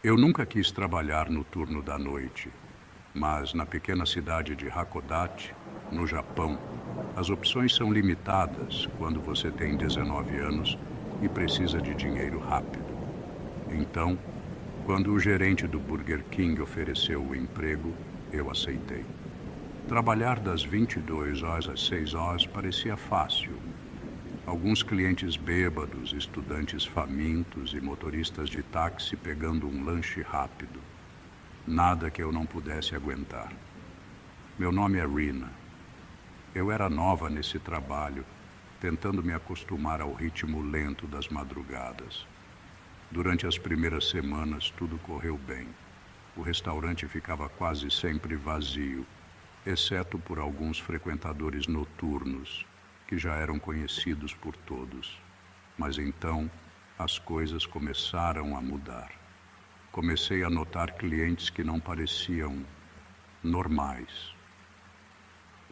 Eu nunca quis trabalhar no turno da noite, mas na pequena cidade de Hakodate, no Japão, as opções são limitadas quando você tem 19 anos e precisa de dinheiro rápido. Então, quando o gerente do Burger King ofereceu o emprego, eu aceitei. Trabalhar das 22 horas às 6 horas parecia fácil. Alguns clientes bêbados, estudantes famintos e motoristas de táxi pegando um lanche rápido. Nada que eu não pudesse aguentar. Meu nome é Rina. Eu era nova nesse trabalho, tentando me acostumar ao ritmo lento das madrugadas. Durante as primeiras semanas, tudo correu bem. O restaurante ficava quase sempre vazio, exceto por alguns frequentadores noturnos, que já eram conhecidos por todos. Mas então, as coisas começaram a mudar. Comecei a notar clientes que não pareciam normais.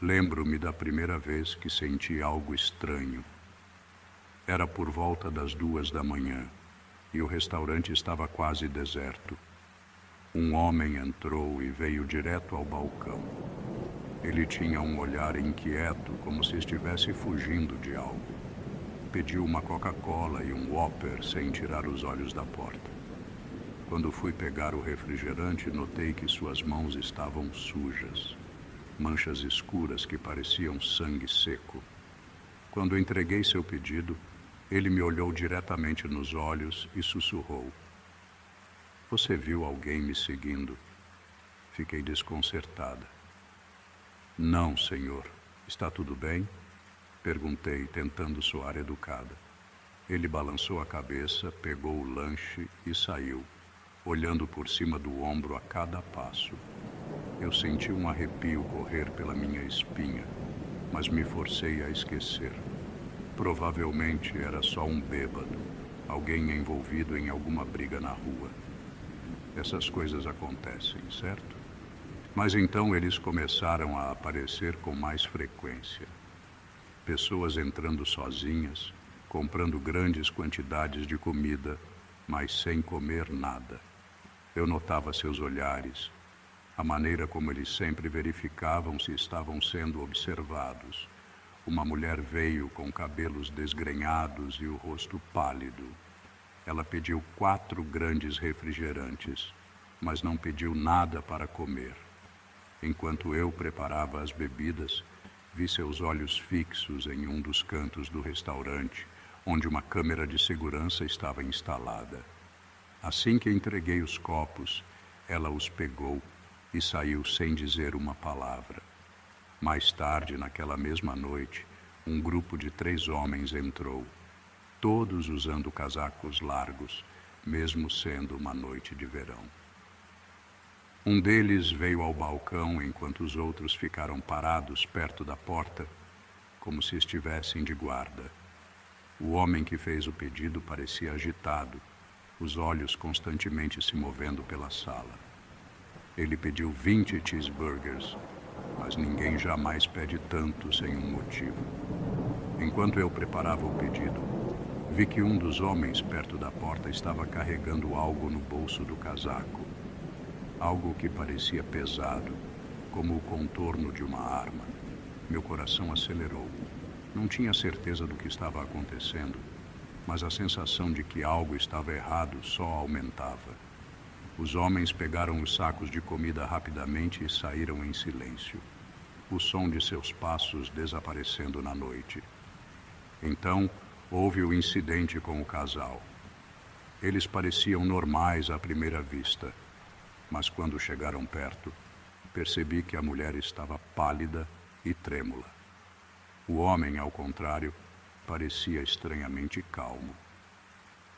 Lembro-me da primeira vez que senti algo estranho. Era por volta das 2 da manhã e o restaurante estava quase deserto. Um homem entrou e veio direto ao balcão. Ele tinha um olhar inquieto, como se estivesse fugindo de algo. Pediu uma Coca-Cola e um Whopper sem tirar os olhos da porta. Quando fui pegar o refrigerante, notei que suas mãos estavam sujas, manchas escuras que pareciam sangue seco. Quando entreguei seu pedido, ele me olhou diretamente nos olhos e sussurrou: "Você viu alguém me seguindo?" Fiquei desconcertada. "Não, senhor. Está tudo bem?" Perguntei, tentando soar educada. Ele balançou a cabeça, pegou o lanche e saiu, olhando por cima do ombro a cada passo. Eu senti um arrepio correr pela minha espinha, mas me forcei a esquecer. Provavelmente era só um bêbado, alguém envolvido em alguma briga na rua. Essas coisas acontecem, certo? Mas então eles começaram a aparecer com mais frequência. Pessoas entrando sozinhas, comprando grandes quantidades de comida, mas sem comer nada. Eu notava seus olhares, a maneira como eles sempre verificavam se estavam sendo observados. Uma mulher veio com cabelos desgrenhados e o rosto pálido. Ela pediu 4 grandes refrigerantes, mas não pediu nada para comer. Enquanto eu preparava as bebidas, vi seus olhos fixos em um dos cantos do restaurante, onde uma câmera de segurança estava instalada. Assim que entreguei os copos, ela os pegou e saiu sem dizer uma palavra. Mais tarde, naquela mesma noite, um grupo de 3 homens entrou, todos usando casacos largos, mesmo sendo uma noite de verão. Um deles veio ao balcão enquanto os outros ficaram parados perto da porta, como se estivessem de guarda. O homem que fez o pedido parecia agitado, os olhos constantemente se movendo pela sala. Ele pediu 20 cheeseburgers, mas ninguém jamais pede tanto sem um motivo. Enquanto eu preparava o pedido, vi que um dos homens perto da porta estava carregando algo no bolso do casaco. Algo que parecia pesado, como o contorno de uma arma. Meu coração acelerou. Não tinha certeza do que estava acontecendo, mas a sensação de que algo estava errado só aumentava. Os homens pegaram os sacos de comida rapidamente e saíram em silêncio, o som de seus passos desaparecendo na noite. Então, houve o incidente com o casal. Eles pareciam normais à primeira vista, mas quando chegaram perto, percebi que a mulher estava pálida e trêmula. O homem, ao contrário, parecia estranhamente calmo.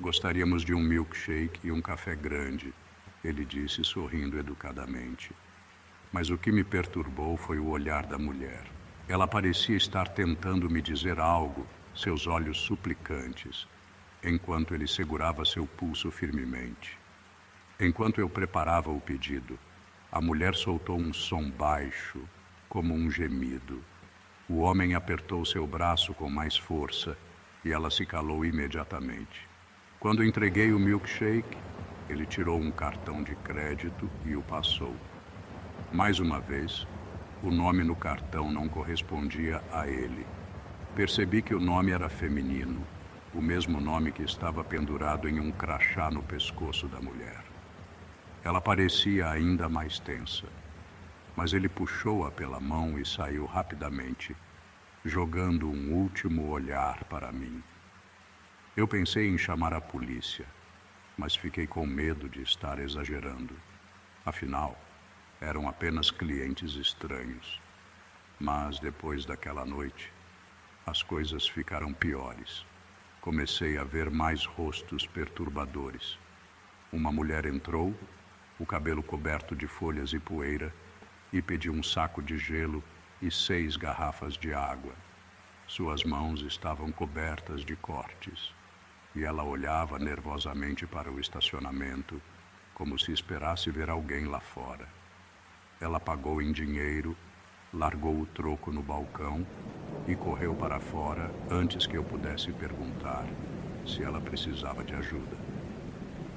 "Gostaríamos de um milkshake e um café grande", ele disse, sorrindo educadamente. Mas o que me perturbou foi o olhar da mulher. Ela parecia estar tentando me dizer algo, seus olhos suplicantes, enquanto ele segurava seu pulso firmemente. Enquanto eu preparava o pedido, a mulher soltou um som baixo, como um gemido. O homem apertou seu braço com mais força e ela se calou imediatamente. Quando entreguei o milkshake, Ele tirou um cartão de crédito e o passou. Mais uma vez, o nome no cartão não correspondia a ele. Percebi que o nome era feminino, o mesmo nome que estava pendurado em um crachá no pescoço da mulher. Ela parecia ainda mais tensa, mas ele puxou-a pela mão e saiu rapidamente, jogando um último olhar para mim. Eu pensei em chamar a polícia, mas fiquei com medo de estar exagerando. Afinal, eram apenas clientes estranhos. Mas depois daquela noite, as coisas ficaram piores. Comecei a ver mais rostos perturbadores. Uma mulher entrou, o cabelo coberto de folhas e poeira, e pediu um saco de gelo e 6 garrafas de água. Suas mãos estavam cobertas de cortes, e ela olhava nervosamente para o estacionamento, como se esperasse ver alguém lá fora. Ela pagou em dinheiro, largou o troco no balcão e correu para fora antes que eu pudesse perguntar se ela precisava de ajuda.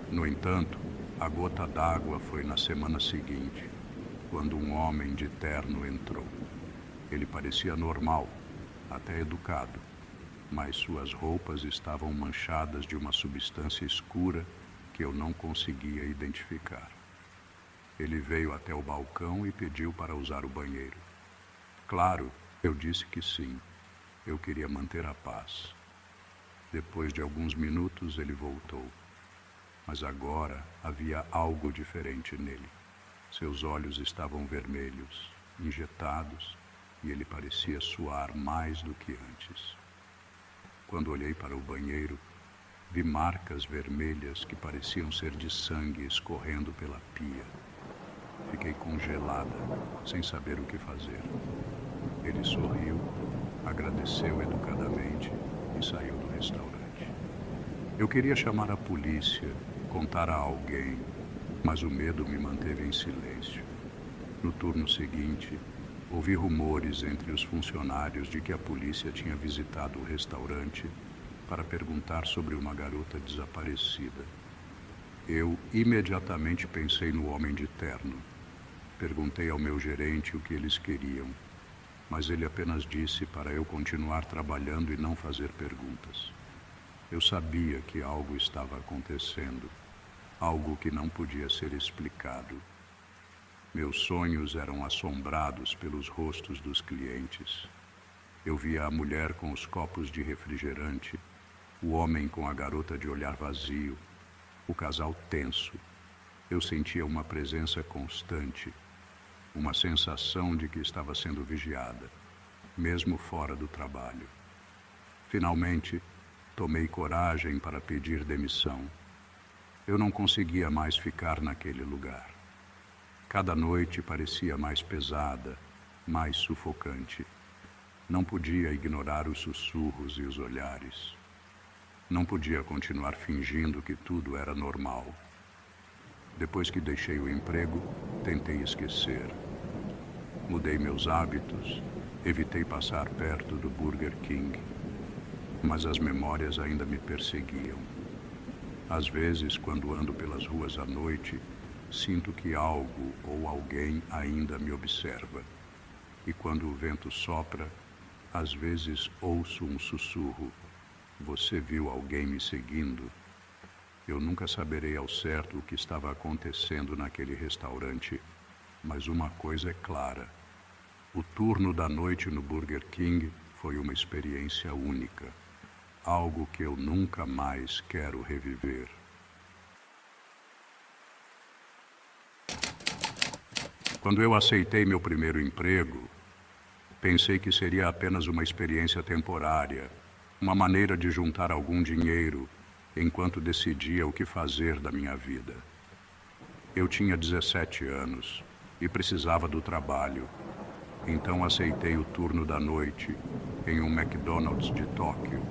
No entanto, a gota d'água foi na semana seguinte, quando um homem de terno entrou. Ele parecia normal, até educado, mas suas roupas estavam manchadas de uma substância escura que eu não conseguia identificar. Ele veio até o balcão e pediu para usar o banheiro. Claro, eu disse que sim. Eu queria manter a paz. Depois de alguns minutos, ele voltou. Mas agora havia algo diferente nele. Seus olhos estavam vermelhos, injetados, e ele parecia suar mais do que antes. Quando olhei para o banheiro, vi marcas vermelhas que pareciam ser de sangue escorrendo pela pia. Fiquei congelada, sem saber o que fazer. Ele sorriu, agradeceu educadamente e saiu do restaurante. Eu queria chamar a polícia, contar a alguém, mas o medo me manteve em silêncio. No turno seguinte, ouvi rumores entre os funcionários de que a polícia tinha visitado o restaurante para perguntar sobre uma garota desaparecida. Eu imediatamente pensei no homem de terno. Perguntei ao meu gerente o que eles queriam, mas ele apenas disse para eu continuar trabalhando e não fazer perguntas. Eu sabia que algo estava acontecendo, algo que não podia ser explicado. Meus sonhos eram assombrados pelos rostos dos clientes. Eu via a mulher com os copos de refrigerante, o homem com a garota de olhar vazio, o casal tenso. Eu sentia uma presença constante, uma sensação de que estava sendo vigiada, mesmo fora do trabalho. Finalmente, tomei coragem para pedir demissão. Eu não conseguia mais ficar naquele lugar. Cada noite parecia mais pesada, mais sufocante. Não podia ignorar os sussurros e os olhares. Não podia continuar fingindo que tudo era normal. Depois que deixei o emprego, tentei esquecer. Mudei meus hábitos, evitei passar perto do Burger King, mas as memórias ainda me perseguiam. Às vezes, quando ando pelas ruas à noite, sinto que algo ou alguém ainda me observa. E quando o vento sopra, às vezes ouço um sussurro: "Você viu alguém me seguindo?" Eu nunca saberei ao certo o que estava acontecendo naquele restaurante, mas uma coisa é clara: o turno da noite no Burger King foi uma experiência única, algo que eu nunca mais quero reviver. Quando eu aceitei meu primeiro emprego, pensei que seria apenas uma experiência temporária, uma maneira de juntar algum dinheiro enquanto decidia o que fazer da minha vida. Eu tinha 17 anos e precisava do trabalho, então aceitei o turno da noite em um McDonald's de Tóquio,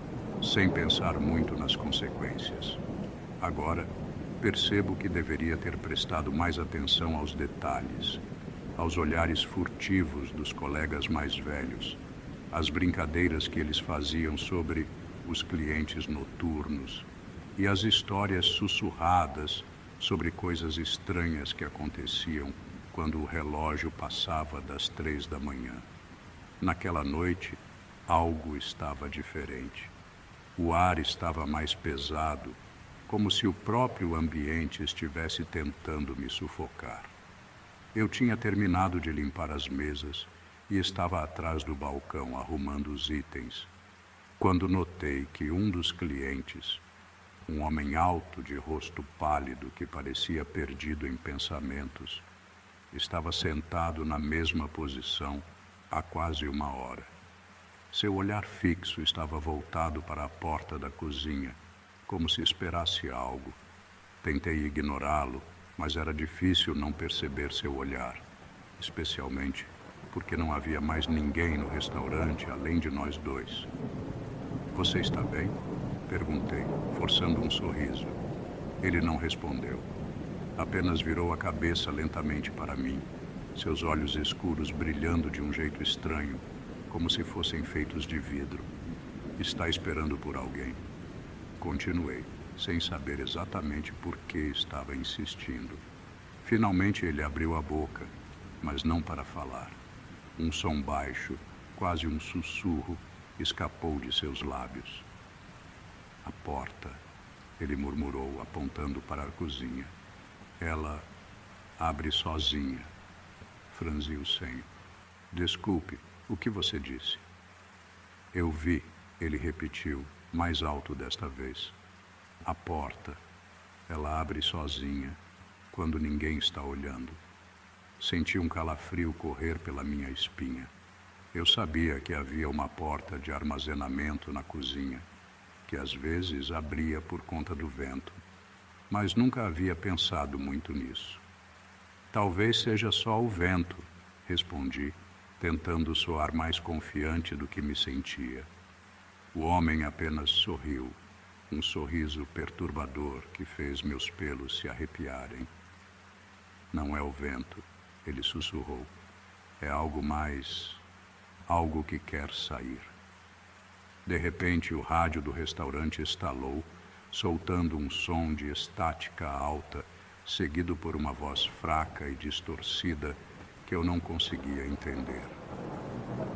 sem pensar muito nas consequências. Agora, percebo que deveria ter prestado mais atenção aos detalhes, aos olhares furtivos dos colegas mais velhos, às brincadeiras que eles faziam sobre os clientes noturnos e às histórias sussurradas sobre coisas estranhas que aconteciam quando o relógio passava das 3 da manhã. Naquela noite, algo estava diferente. O ar estava mais pesado, como se o próprio ambiente estivesse tentando me sufocar. Eu tinha terminado de limpar as mesas e estava atrás do balcão arrumando os itens, quando notei que um dos clientes, um homem alto de rosto pálido que parecia perdido em pensamentos, estava sentado na mesma posição há quase uma hora. Seu olhar fixo estava voltado para a porta da cozinha, como se esperasse algo. Tentei ignorá-lo, mas era difícil não perceber seu olhar, especialmente porque não havia mais ninguém no restaurante além de nós dois. "Você está bem?" perguntei, forçando um sorriso. Ele não respondeu. Apenas virou a cabeça lentamente para mim, seus olhos escuros brilhando de um jeito estranho, como se fossem feitos de vidro. "Está esperando por alguém?" Continuei, sem saber exatamente por que estava insistindo. Finalmente ele abriu a boca, mas não para falar. Um som baixo, quase um sussurro, escapou de seus lábios. "A porta", ele murmurou, apontando para a cozinha. "Ela abre sozinha." Franzi o senho. "Desculpe, o que você disse?" "Eu vi", ele repetiu, mais alto desta vez. "A porta, ela abre sozinha, quando ninguém está olhando." Senti um calafrio correr pela minha espinha. Eu sabia que havia uma porta de armazenamento na cozinha, que às vezes abria por conta do vento, mas nunca havia pensado muito nisso. "Talvez seja só o vento", respondi, tentando soar mais confiante do que me sentia. O homem apenas sorriu, um sorriso perturbador que fez meus pelos se arrepiarem. "Não é o vento", ele sussurrou. "É algo mais... algo que quer sair." De repente, o rádio do restaurante estalou, soltando um som de estática alta, seguido por uma voz fraca e distorcida que eu não conseguia entender.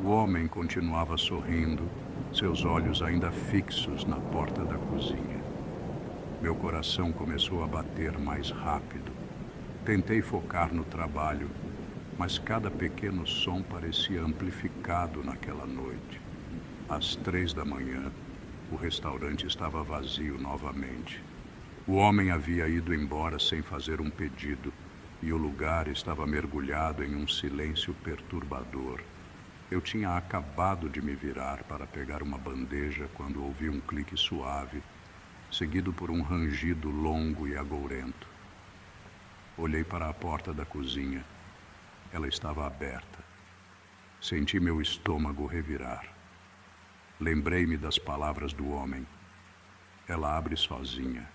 O homem continuava sorrindo, seus olhos ainda fixos na porta da cozinha. Meu coração começou a bater mais rápido. Tentei focar no trabalho, mas cada pequeno som parecia amplificado naquela noite. Às 3 da manhã, o restaurante estava vazio novamente. O homem havia ido embora sem fazer um pedido, e o lugar estava mergulhado em um silêncio perturbador. Eu tinha acabado de me virar para pegar uma bandeja quando ouvi um clique suave, seguido por um rangido longo e agourento. Olhei para a porta da cozinha. Ela estava aberta. Senti meu estômago revirar. Lembrei-me das palavras do homem. "Ela abre sozinha."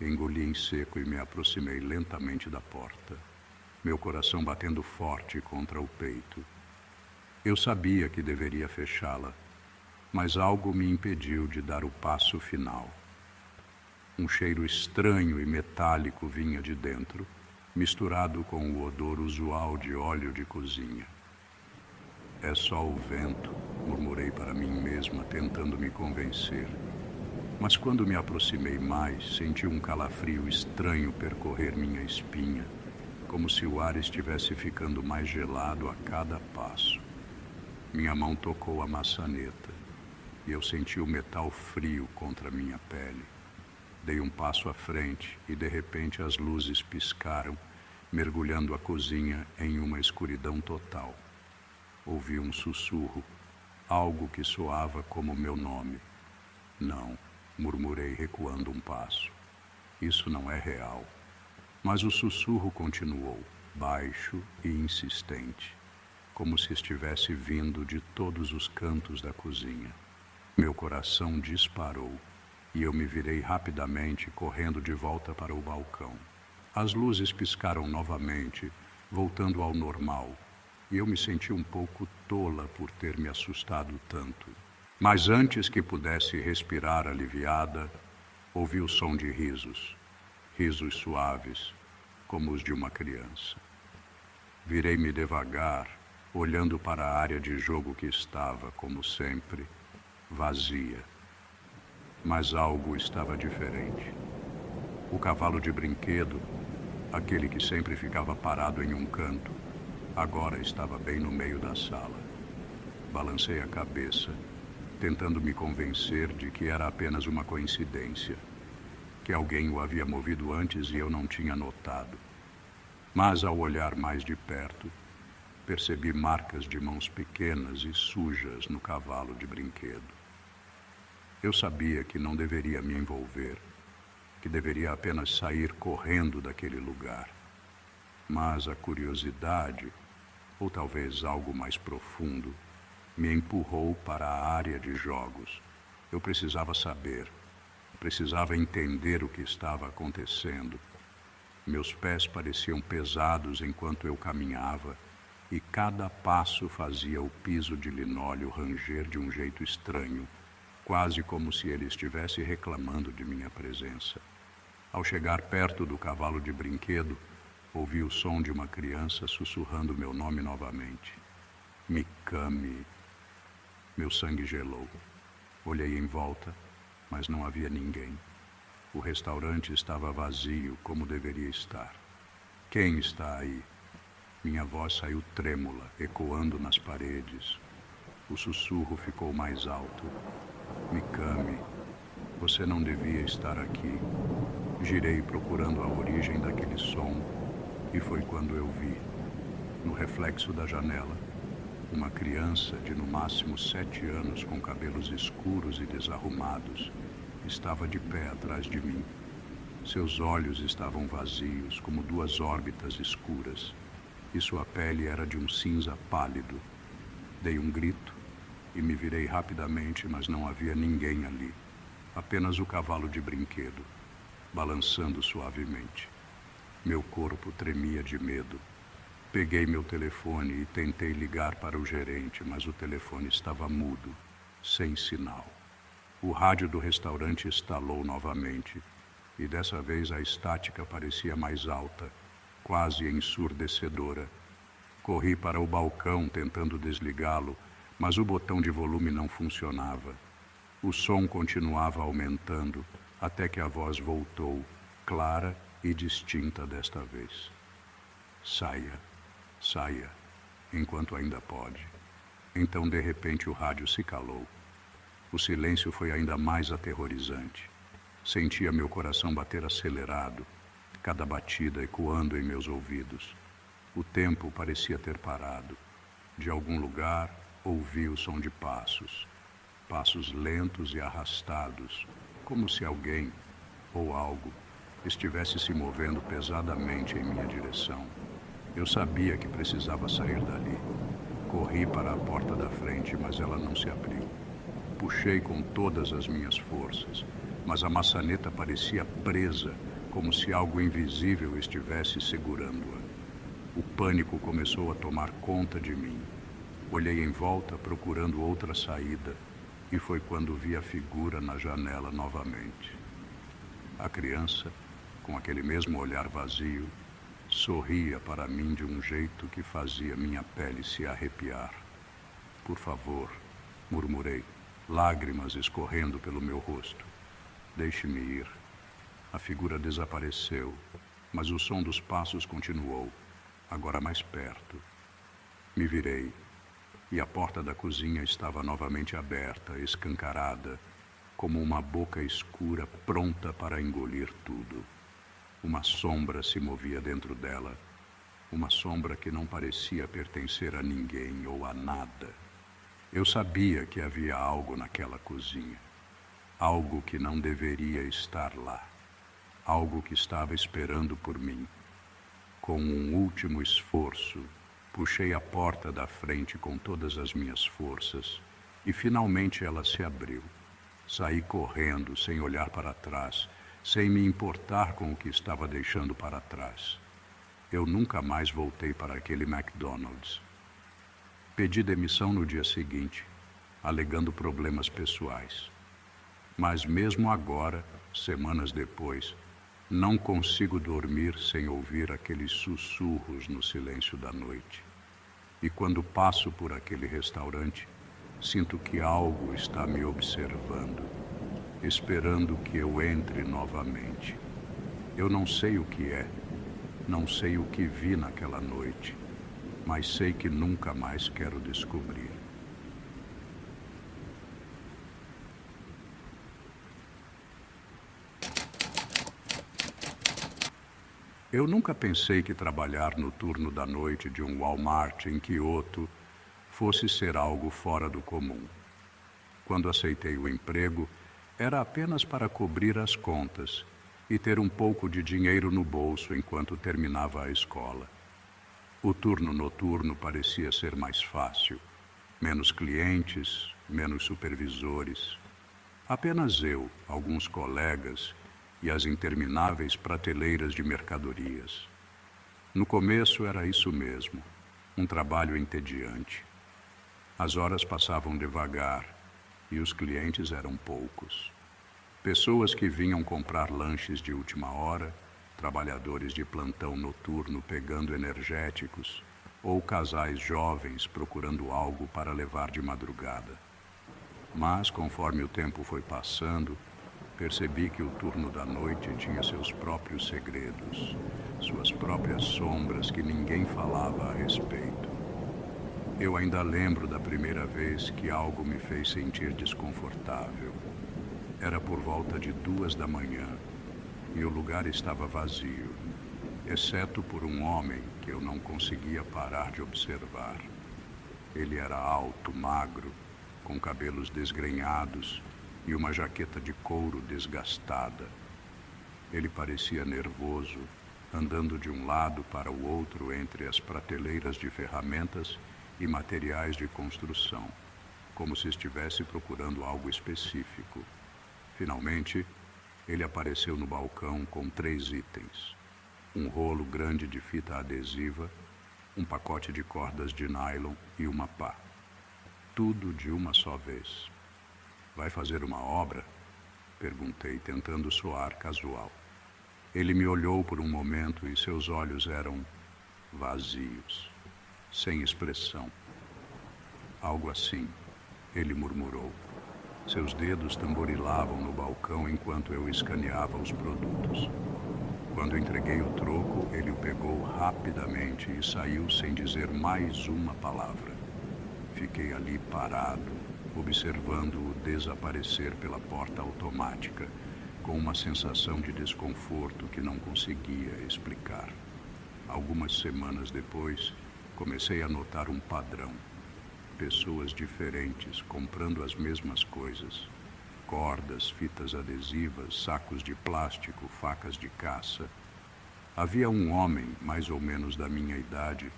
Engoli em seco e me aproximei lentamente da porta, meu coração batendo forte contra o peito. Eu sabia que deveria fechá-la, mas algo me impediu de dar o passo final. Um cheiro estranho e metálico vinha de dentro, misturado com o odor usual de óleo de cozinha. "É só o vento", murmurei para mim mesma, tentando me convencer. Mas quando me aproximei mais, senti um calafrio estranho percorrer minha espinha, como se o ar estivesse ficando mais gelado a cada passo. Minha mão tocou a maçaneta e eu senti o metal frio contra minha pele. Dei um passo à frente e, de repente, as luzes piscaram, mergulhando a cozinha em uma escuridão total. Ouvi um sussurro, algo que soava como meu nome. "Não", murmurei, recuando um passo. "Isso não é real." Mas o sussurro continuou, baixo e insistente, como se estivesse vindo de todos os cantos da cozinha. Meu coração disparou e eu me virei rapidamente, correndo de volta para o balcão. As luzes piscaram novamente, voltando ao normal, e eu me senti um pouco tola por ter me assustado tanto. Mas antes que pudesse respirar aliviada, ouvi o som de risos. risos suaves, como os de uma criança. Virei-me devagar, olhando para a área de jogo que estava, como sempre, vazia. Mas algo estava diferente. O cavalo de brinquedo, aquele que sempre ficava parado em um canto, agora estava bem no meio da sala. Balancei a cabeça, tentando me convencer de que era apenas uma coincidência, que alguém o havia movido antes e eu não tinha notado. Mas ao olhar mais de perto, percebi marcas de mãos pequenas e sujas no cavalo de brinquedo. Eu sabia que não deveria me envolver, que deveria apenas sair correndo daquele lugar. Mas a curiosidade, ou talvez algo mais profundo, me empurrou para a área de jogos. Eu precisava saber, precisava entender o que estava acontecendo. Meus pés pareciam pesados enquanto eu caminhava, e cada passo fazia o piso de linóleo ranger de um jeito estranho, quase como se ele estivesse reclamando de minha presença. Ao chegar perto do cavalo de brinquedo, ouvi o som de uma criança sussurrando meu nome novamente. Mikami. Meu sangue gelou. Olhei em volta, mas não havia ninguém. O restaurante estava vazio, como deveria estar. Quem está aí? Minha voz saiu trêmula, ecoando nas paredes. O sussurro ficou mais alto. Mikami, você não devia estar aqui. Girei procurando a origem daquele som, e foi quando eu vi, no reflexo da janela, uma criança de no máximo 7 anos com cabelos escuros e desarrumados estava de pé atrás de mim. Seus olhos estavam vazios, como 2 órbitas escuras, e sua pele era de um cinza pálido. Dei um grito e me virei rapidamente, mas não havia ninguém ali. Apenas o cavalo de brinquedo, balançando suavemente. Meu corpo tremia de medo. Peguei meu telefone e tentei ligar para o gerente, mas o telefone estava mudo, sem sinal. O rádio do restaurante estalou novamente, e dessa vez a estática parecia mais alta, quase ensurdecedora. Corri para o balcão tentando desligá-lo, mas o botão de volume não funcionava. O som continuava aumentando, até que a voz voltou, clara e distinta desta vez. Saia, saia, enquanto ainda pode. Então, de repente, o rádio se calou. O silêncio foi ainda mais aterrorizante. Sentia meu coração bater acelerado, cada batida ecoando em meus ouvidos. O tempo parecia ter parado. De algum lugar, ouvi o som de passos. Passos lentos e arrastados, como se alguém ou algo estivesse se movendo pesadamente em minha direção. Eu sabia que precisava sair dali. Corri para a porta da frente, mas ela não se abriu. Puxei com todas as minhas forças, mas a maçaneta parecia presa, como se algo invisível estivesse segurando-a. O pânico começou a tomar conta de mim. Olhei em volta, procurando outra saída, e foi quando vi a figura na janela novamente. A criança, com aquele mesmo olhar vazio, sorria para mim de um jeito que fazia minha pele se arrepiar. Por favor, murmurei, lágrimas escorrendo pelo meu rosto. Deixe-me ir. A figura desapareceu, mas o som dos passos continuou, agora mais perto. Me virei, e a porta da cozinha estava novamente aberta, escancarada, como uma boca escura pronta para engolir tudo. Uma sombra se movia dentro dela, uma sombra que não parecia pertencer a ninguém ou a nada. Eu sabia que havia algo naquela cozinha, algo que não deveria estar lá, algo que estava esperando por mim. Com um último esforço, puxei a porta da frente com todas as minhas forças e finalmente ela se abriu. Saí correndo, sem olhar para trás, sem me importar com o que estava deixando para trás. Eu nunca mais voltei para aquele McDonald's. Pedi demissão no dia seguinte, alegando problemas pessoais. Mas mesmo agora, semanas depois, Não consigo dormir sem ouvir aqueles sussurros no silêncio da noite. E quando passo por aquele restaurante, sinto que algo está me observando, esperando que eu entre novamente. Eu não sei o que é, não sei o que vi naquela noite, mas sei que nunca mais quero descobrir. Eu nunca pensei que trabalhar no turno da noite de um Walmart em Kyoto fosse ser algo fora do comum. Quando aceitei o emprego, era apenas para cobrir as contas e ter um pouco de dinheiro no bolso enquanto terminava a escola. O turno noturno parecia ser mais fácil. Menos clientes, menos supervisores. Apenas eu, alguns colegas e as intermináveis prateleiras de mercadorias. No começo era isso mesmo, um trabalho entediante. As horas passavam devagar e os clientes eram poucos. Pessoas que vinham comprar lanches de última hora, trabalhadores de plantão noturno pegando energéticos, ou casais jovens procurando algo para levar de madrugada. Mas, conforme o tempo foi passando, percebi que o turno da noite tinha seus próprios segredos, suas próprias sombras que ninguém falava a respeito. Eu ainda lembro da primeira vez que algo me fez sentir desconfortável. Era por volta de 2 da manhã e o lugar estava vazio, exceto por um homem que eu não conseguia parar de observar. Ele era alto, magro, com cabelos desgrenhados e uma jaqueta de couro desgastada. Ele parecia nervoso, andando de um lado para o outro entre as prateleiras de ferramentas e materiais de construção, como se estivesse procurando algo específico. Finalmente, ele apareceu no balcão com 3 itens: um rolo grande de fita adesiva, um pacote de cordas de nylon e uma pá. Tudo de uma só vez. "Vai fazer uma obra?" perguntei, tentando soar casual. Ele me olhou por um momento e seus olhos eram vazios, sem expressão. "Algo assim", ele murmurou. Seus dedos tamborilavam no balcão enquanto eu escaneava os produtos. Quando entreguei o troco, ele o pegou rapidamente e saiu sem dizer mais uma palavra. Fiquei ali parado, observando-o desaparecer pela porta automática, com uma sensação de desconforto que não conseguia explicar. Algumas semanas depois, comecei a notar um padrão. Pessoas diferentes comprando as mesmas coisas: cordas, fitas adesivas, sacos de plástico, facas de caça. Havia um homem, mais ou menos da minha idade,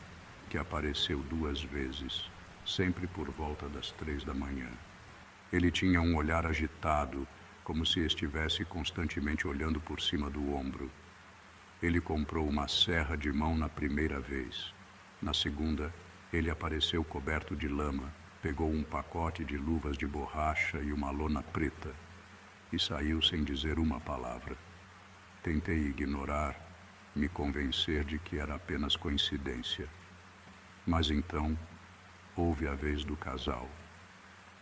que apareceu 2 vezes, sempre por volta das 3 da manhã. Ele tinha um olhar agitado, como se estivesse constantemente olhando por cima do ombro. Ele comprou uma serra de mão na primeira vez. Na segunda, ele apareceu coberto de lama, pegou um pacote de luvas de borracha e uma lona preta e saiu sem dizer uma palavra. Tentei ignorar, me convencer de que era apenas coincidência. Mas então, houve a vez do casal.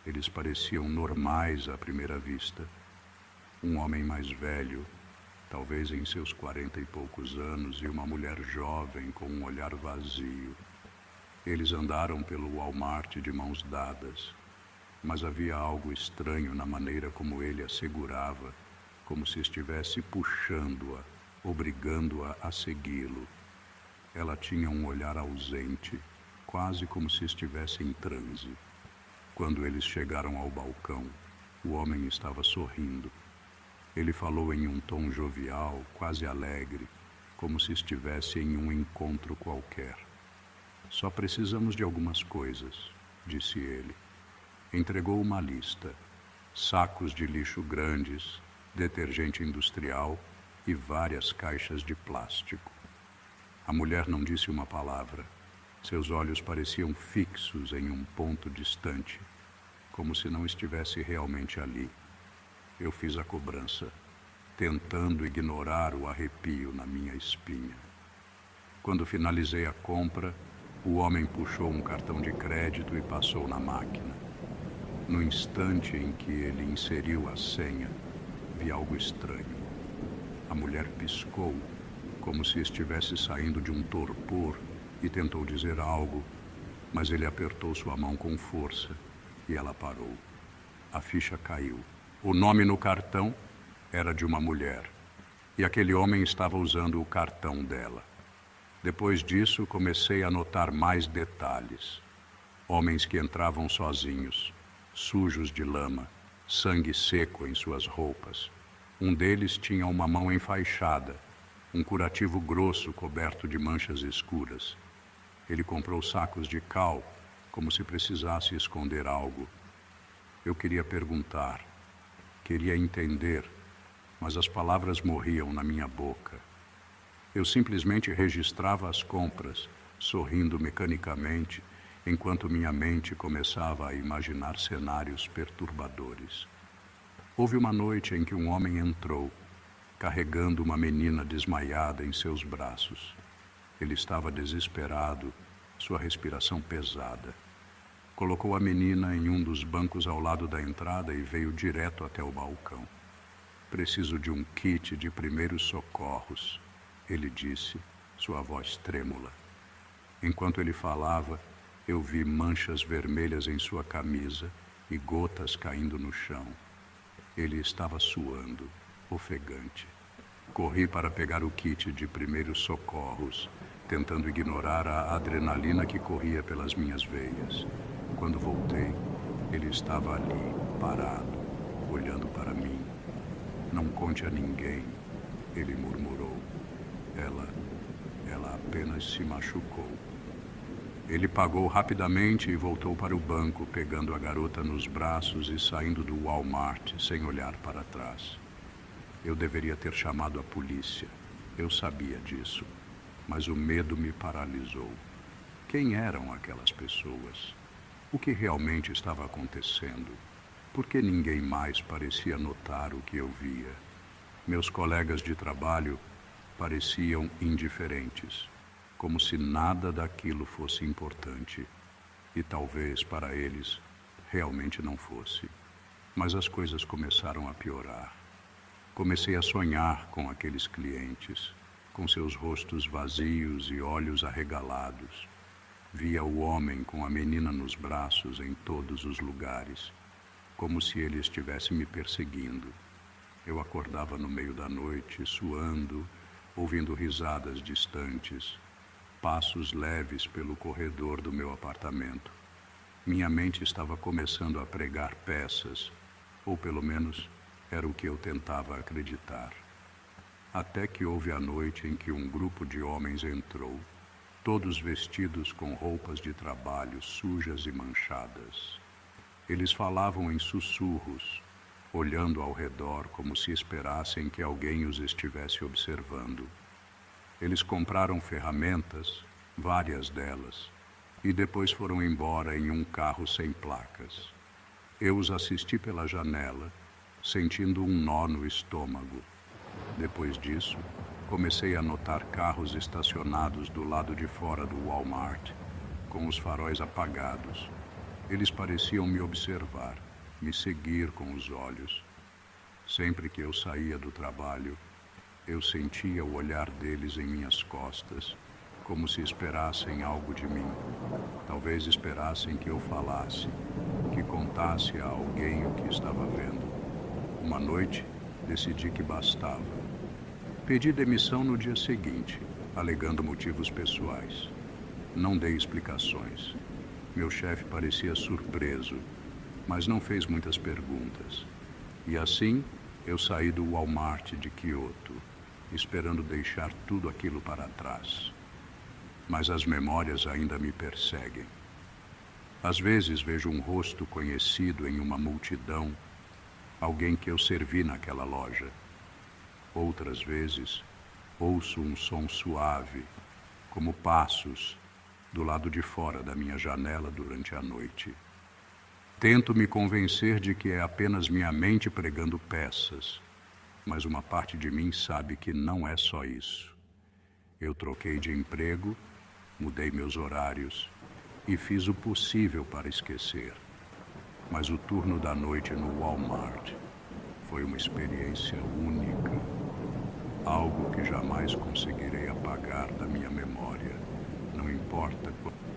Eles pareciam normais à primeira vista. Um homem mais velho, talvez em seus 40 e poucos anos, e uma mulher jovem com um olhar vazio. Eles andaram pelo Walmart de mãos dadas, mas havia algo estranho na maneira como ele a segurava, como se estivesse puxando-a, obrigando-a a segui-lo. Ela tinha um olhar ausente, quase como se estivesse em transe. Quando eles chegaram ao balcão, o homem estava sorrindo. Ele falou em um tom jovial, quase alegre, como se estivesse em um encontro qualquer. "Só precisamos de algumas coisas", disse ele. Entregou uma lista: sacos de lixo grandes, detergente industrial e várias caixas de plástico. A mulher não disse uma palavra. Seus olhos pareciam fixos em um ponto distante, como se não estivesse realmente ali. Eu fiz a cobrança. tentando ignorar o arrepio na minha espinha. Quando finalizei a compra, o homem puxou um cartão de crédito e passou na máquina. No instante em que ele inseriu a senha, vi algo estranho. A mulher piscou, como se estivesse saindo de um torpor, e tentou dizer algo, mas ele apertou sua mão com força e ela parou. A ficha caiu. O nome no cartão era de uma mulher, e aquele homem estava usando o cartão dela. Depois disso, comecei a notar mais detalhes. Homens que entravam sozinhos, sujos de lama, sangue seco em suas roupas. Um deles tinha uma mão enfaixada, um curativo grosso coberto de manchas escuras. Ele comprou sacos de cal, como se precisasse esconder algo. Eu queria perguntar, queria entender, mas as palavras morriam na minha boca. Eu simplesmente registrava as compras, sorrindo mecanicamente, enquanto minha mente começava a imaginar cenários perturbadores. Houve uma noite em que um homem entrou, carregando uma menina desmaiada em seus braços. Ele estava desesperado, sua respiração pesada. Colocou a menina em um dos bancos ao lado da entrada e veio direto até o balcão. Preciso de um kit de primeiros socorros, ele disse, sua voz trêmula. Enquanto ele falava, eu vi manchas vermelhas em sua camisa e gotas caindo no chão. Ele estava suando, ofegante. Corri para pegar o kit de primeiros socorros, tentando ignorar a adrenalina que corria pelas minhas veias. Quando voltei, ele estava ali, parado, olhando para mim. Não conte a ninguém, ele murmurou. Ela apenas se machucou. Ele pagou rapidamente e voltou para o banco, pegando a garota nos braços e saindo do Walmart sem olhar para trás. Eu deveria ter chamado a polícia. Eu sabia disso, mas o medo me paralisou. Quem eram aquelas pessoas? O que realmente estava acontecendo? Por que ninguém mais parecia notar o que eu via? Meus colegas de trabalho pareciam indiferentes, como se nada daquilo fosse importante. E talvez para eles realmente não fosse. Mas as coisas começaram a piorar. Comecei a sonhar com aqueles clientes, com seus rostos vazios e olhos arregalados. Via o homem com a menina nos braços em todos os lugares, como se ele estivesse me perseguindo. Eu acordava no meio da noite, suando, ouvindo risadas distantes, passos leves pelo corredor do meu apartamento. Minha mente estava começando a pregar peças, ou pelo menos era o que eu tentava acreditar. Até que houve a noite em que um grupo de homens entrou, todos vestidos com roupas de trabalho sujas e manchadas. Eles falavam em sussurros, olhando ao redor como se esperassem que alguém os estivesse observando. Eles compraram ferramentas, várias delas, e depois foram embora em um carro sem placas. Eu os assisti pela janela, sentindo um nó no estômago. Depois disso, comecei a notar carros estacionados do lado de fora do Walmart, com os faróis apagados. Eles pareciam me observar, me seguir com os olhos. Sempre que eu saía do trabalho, eu sentia o olhar deles em minhas costas, como se esperassem algo de mim. Talvez esperassem que eu falasse, que contasse a alguém o que estava vendo. Uma noite, decidi que bastava. Pedi demissão no dia seguinte, alegando motivos pessoais. Não dei explicações. Meu chefe parecia surpreso, mas não fez muitas perguntas. E assim, eu saí do Walmart de Kyoto, esperando deixar tudo aquilo para trás. Mas as memórias ainda me perseguem. Às vezes vejo um rosto conhecido em uma multidão, alguém que eu servi naquela loja. Outras vezes, ouço um som suave, como passos, do lado de fora da minha janela durante a noite. Tento me convencer de que é apenas minha mente pregando peças, Mas uma parte de mim sabe que não é só isso. Eu troquei de emprego, mudei meus horários e fiz o possível para esquecer. Mas o turno da noite no Walmart foi uma experiência única, algo que jamais conseguirei apagar da minha memória, não importa quanto